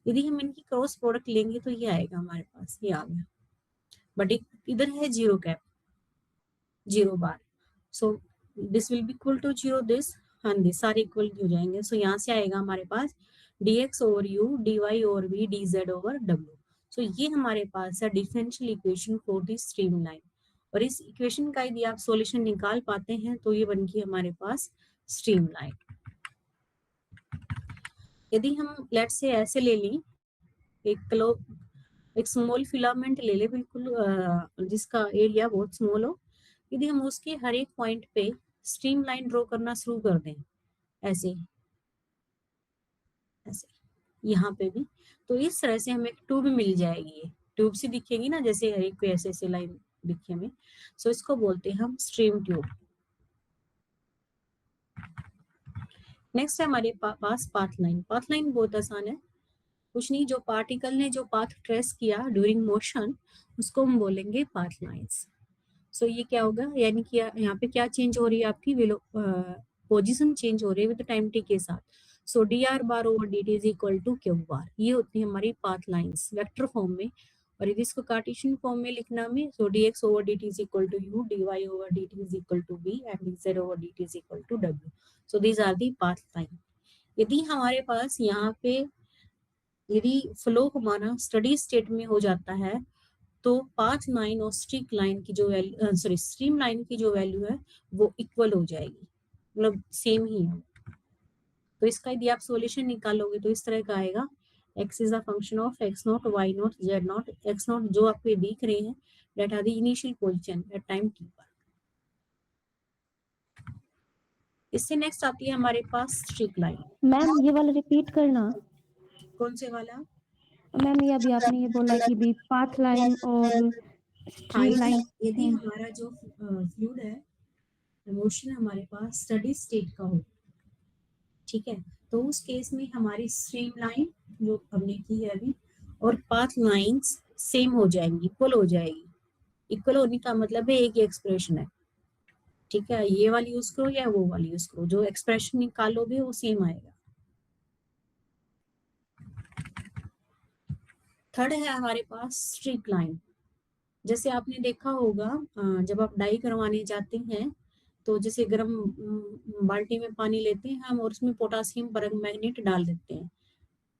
यदि हम इनकी क्रॉस प्रोडक्ट लेंगे तो ये आएगा हमारे पास, ये आ गया। बट इधर है 0 cap 0 bar, so this will be equal to 0 this, हाँ दिस सारे इक्वल हो जाएंगे। सो यहाँ से आएगा हमारे पास dx over u dy over v dz over w। So ये हमारे पास है differential equation for the streamline. और इस इक्वेशन का यदि आप सॉल्यूशन निकाल पाते हैं तो ये बन गई हमारे पास स्ट्रीमलाइन। यदि हम लेट से ऐसे ले ली, एक स्मॉल फिलामेंट ले ले बिल्कुल जिसका एरिया बहुत स्मॉल हो, यदि हम उसके हर एक पॉइंट पे स्ट्रीमलाइन ड्रॉ करना शुरू कर दें ऐसे ऐसे यहाँ पे भी, तो इस तरह से हमें एक ट्यूब मिल जाएगी। ये ट्यूब सी दिखेगी ना, जैसे हर एक को ऐसे ऐसे लाइन दिखे हमें। सो इसको बोलते हैं हम स्ट्रीम ट्यूब। नेक्स्ट है हमारे पास पाथ लाइन। पाथ लाइन बहुत आसान है, कुछ नहीं, जो पार्टिकल ने जो पाथ ट्रेस किया ड्यूरिंग मोशन उसको हम बोलेंगे पाथ लाइंस। सो ये क्या होगा, यानी कि यहाँ पे क्या चेंज हो रही है, आपकी पोजीशन चेंज हो रही है विद टाइम टी के साथ। So d r bar over d t is equal to q bar. ये होती है हमारी पाथ लाइंस वेक्टर फॉर्म में। और यदि इसको कार्टेशियन फॉर्म में लिखना में, so d x over d t is equal to u, d y over d t is equal to v and d z over d t is equal to डब्ल्यू। So these are the path line. यदि हमारे पास यहाँ पे यदि flow हमारा study state में हो जाता है तो पाथ लाइन और स्ट्रीक लाइन की जो वैल्यू, सॉरी स्ट्रीम लाइन की जो वैल्यू है वो इक्वल हो जाएगी, मतलब सेम ही है। तो इसका यदि आप सॉल्यूशन निकालोगे तो इस तरह का आएगा, x is a function of x naught y naught z naught. x naught जो आपको ये दिख रहे हैं that are the initial position at time t पर। इससे नेक्स्ट आती है हमारे पास स्ट्रीक लाइन। मैम ये वाला रिपीट करना। कौन से वाला? मैम ये अभी आपने ये बोला कि भी पाथ लाइन और स्ट्रीम लाइन यदि हमारा जो फ्लूइड है मोशन हमारे पास स्टडी स्टेट का हो, ठीक है, तो उस केस में हमारी स्ट्रीम लाइन जो हमने की है अभी और पाथ लाइंस सेम हो जाएंगी, इक्वल हो जाएगी। इक्वल होने का मतलब है एक ही एक्सप्रेशन है, ठीक है, ये वाली यूज करो या वो वाली यूज करो, जो एक्सप्रेशन निकालोगे वो सेम आएगा। थर्ड है हमारे पास स्ट्रीक लाइन। जैसे आपने देखा होगा जब आप डाई करवाने जाते हैं तो जैसे गर्म बाल्टी में पानी लेते हैं हम और उसमें पोटासियम परमैंगनेट डाल देते हैं,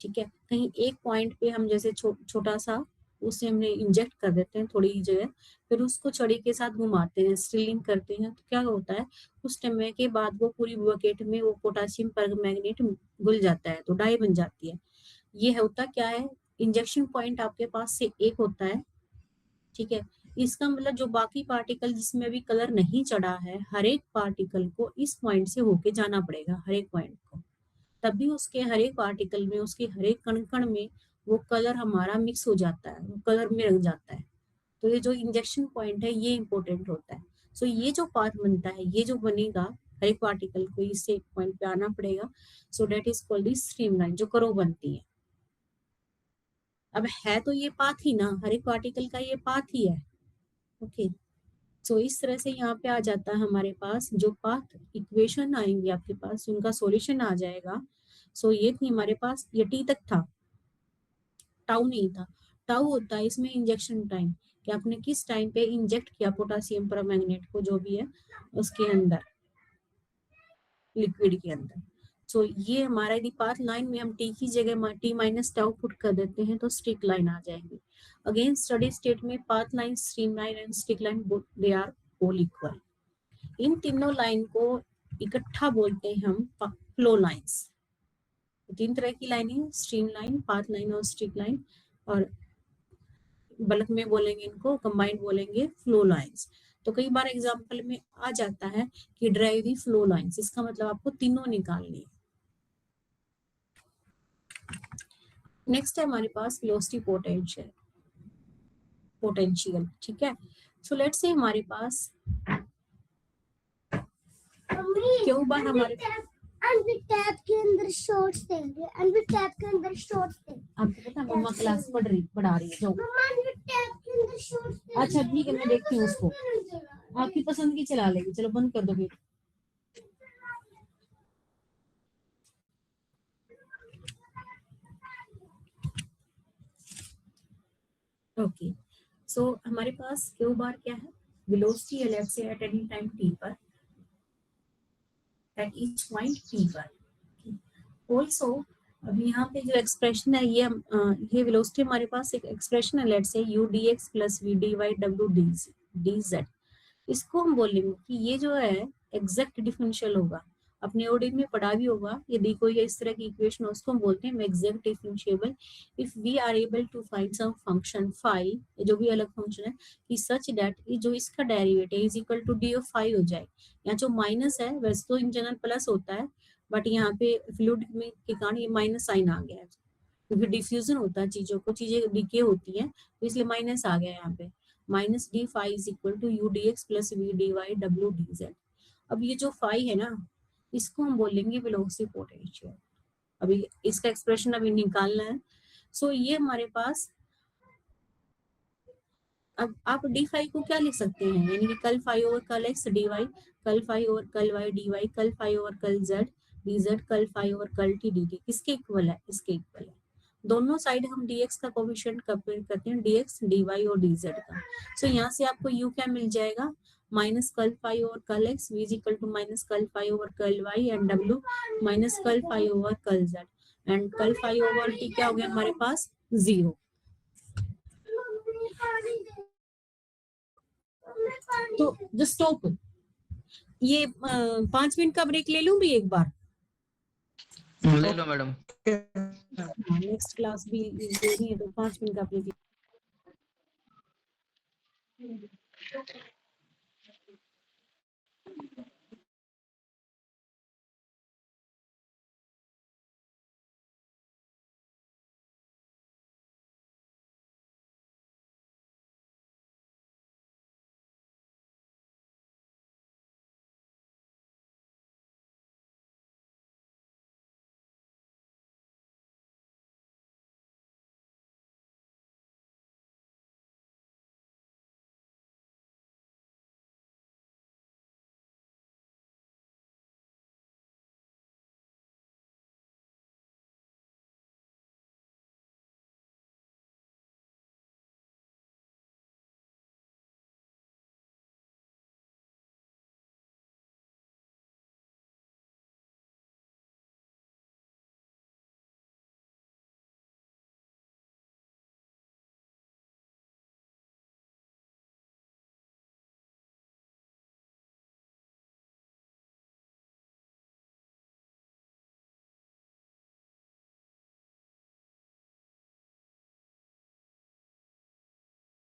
ठीक है, कहीं एक पॉइंट पे हम जैसे छोटा सा उसे हमने इंजेक्ट कर देते हैं थोड़ी जगह, फिर उसको छड़ी के साथ घुमाते हैं, स्टिलिंग करते हैं, तो क्या होता है उस समय के बाद वो पूरी बकेट में वो पोटासियम परमैंगनेट घुल जाता है तो डाई बन जाती है। ये होता क्या है, इंजेक्शन पॉइंट आपके पास से एक होता है, ठीक है, इसका मतलब जो बाकी पार्टिकल जिसमें अभी कलर नहीं चढ़ा है हर एक पार्टिकल को इस पॉइंट से होके जाना पड़ेगा, हर एक पॉइंट को, तभी उसके हर एक पार्टिकल में उसके हर एक कण कण में वो कलर हमारा मिक्स हो जाता है, वो कलर में रंग जाता है। तो ये जो इंजेक्शन पॉइंट है ये इंपॉर्टेंट होता है। सो ये जो पाथ बनता है, ये जो बनेगा हर एक पार्टिकल को इससे एक पॉइंट पे आना पड़ेगा, सो that is called the stream line, जो कर्व बनती है। अब है तो ये पाथ ही ना, हर एक पार्टिकल का ये पाथ ही है, ओके। सो इस तरह से यहाँ पे आ जाता है हमारे पास जो पाथ इक्वेशन आएंगे आपके पास उनका सॉल्यूशन आ जाएगा। सो ये थी हमारे पास, ये टी तक था, टाउ नहीं था। टाउ होता है इसमें इंजेक्शन टाइम, कि आपने किस टाइम पे इंजेक्ट किया पोटासियम परमैंगनेट को जो भी है उसके अंदर, लिक्विड के अंदर। सो ये हमारा यदि पाथ लाइन में हम टी की जगह टी माइनस टाउ पुट कर देते हैं तो स्ट्रिक लाइन आ जाएगी। अगेन स्टडी स्टेट में path line, stream line and streak line they are all equal. इन तीनों लाइन को इकट्ठा बोलते हैं हम फ्लो लाइंस। तीन तरह की लाइनें, स्ट्रीम लाइन, पाथ लाइन और स्ट्रिक लाइन, और बल्क में बोलेंगे इनको कंबाइंड बोलेंगे फ्लो लाइंस। तो कई बार एग्जांपल में आ जाता है कि ड्राइव दी फ्लो लाइंस, इसका मतलब आपको तीनों निकालनी है। नेक्स्ट है हमारे पास वेलोसिटी पोटेंशियल, ठीक है। सो लेट्स से हमारे पास क्यों बार हमारे टैब के अंदर शॉर्ट्स देंगे, टैब के अंदर शॉर्ट्स देंगे। आपको पता है मम्मा क्लास पढ़ा रही है जो। टैब के अंदर शॉर्ट्स देंगे। अच्छा ठीक है, मैं देखती हूँ उसको, आपकी पसंद की चला लेगी। चलो बंद कर दो फिर। ओके, सो हमारे पास क्यू बार क्या है, velocity let's say at any time t पर, एट ईच पॉइंट टी पर। ऑल्सो अब यहाँ पे जो एक्सप्रेशन है ये वेलोसिटी हमारे पास एक एक्सप्रेशन है, let's say u d x plus v d y डब्ल्यू डी जेड। इसको हम बोलेंगे कि ये जो है एग्जैक्ट डिफरेंशियल होगा, अपने ओडी में पढ़ा भी होगा। यदि कोई इस तरह की इक्वेशन हो उसको हम बोलते हैं exact differentiable if we are able to find some function phi, जो भी अलग फंक्शन है, कि सच दैट जो इसका derivative is equal to d of phi हो जाए। यहाँ जो माइनस है वैसे तो इन जनरल प्लस होता है, बट यहाँ पे फ्लूइड में के कारण ये माइनस साइन आ गया है, क्योंकि डिफ्यूजन होता है चीजों को, चीजें डिके होती हैं, तो इसलिए माइनस आ गया यहाँ पे। Minus d phi is equal to u d x plus v d y डब्ल्यू डी जेड। अब ये जो फाई है ना, इसको हम बोलेंगे वेलोसिटी पोटेंशियल। अभी इसका एक्सप्रेशन अभी निकालना है। सो ये हमारे पास, अब आप डी फाई को क्या लिख सकते हैं, यानी कि कल फाई ओवर कल एक्स डी वाई, कल फाई ओवर कल वाई डी वाई, कल फाई ओवर कल जेड डी जेड, कल फाई ओवर कल टी डी टी। किसके इक्वल है, इसके इक्वल है। दोनों साइड हम dx का कोफिशिएंट कंपेयर करते हैं, dx dy और dz का। सो यहाँ से आपको u क्या मिल जाएगा, माइनस कल फाई ओवर कल x v is equal to minus del phi over कल y and w minus del phi over del z and del phi over t क्या हो गया हमारे पास 0। तो जस्ट स्टॉप, ये 5 मिनट का ब्रेक ले लूं भी एक बार। ले लो मैडम। नेक्स्ट क्लास भी देनी है तो 5 मिनट का ब्रेक।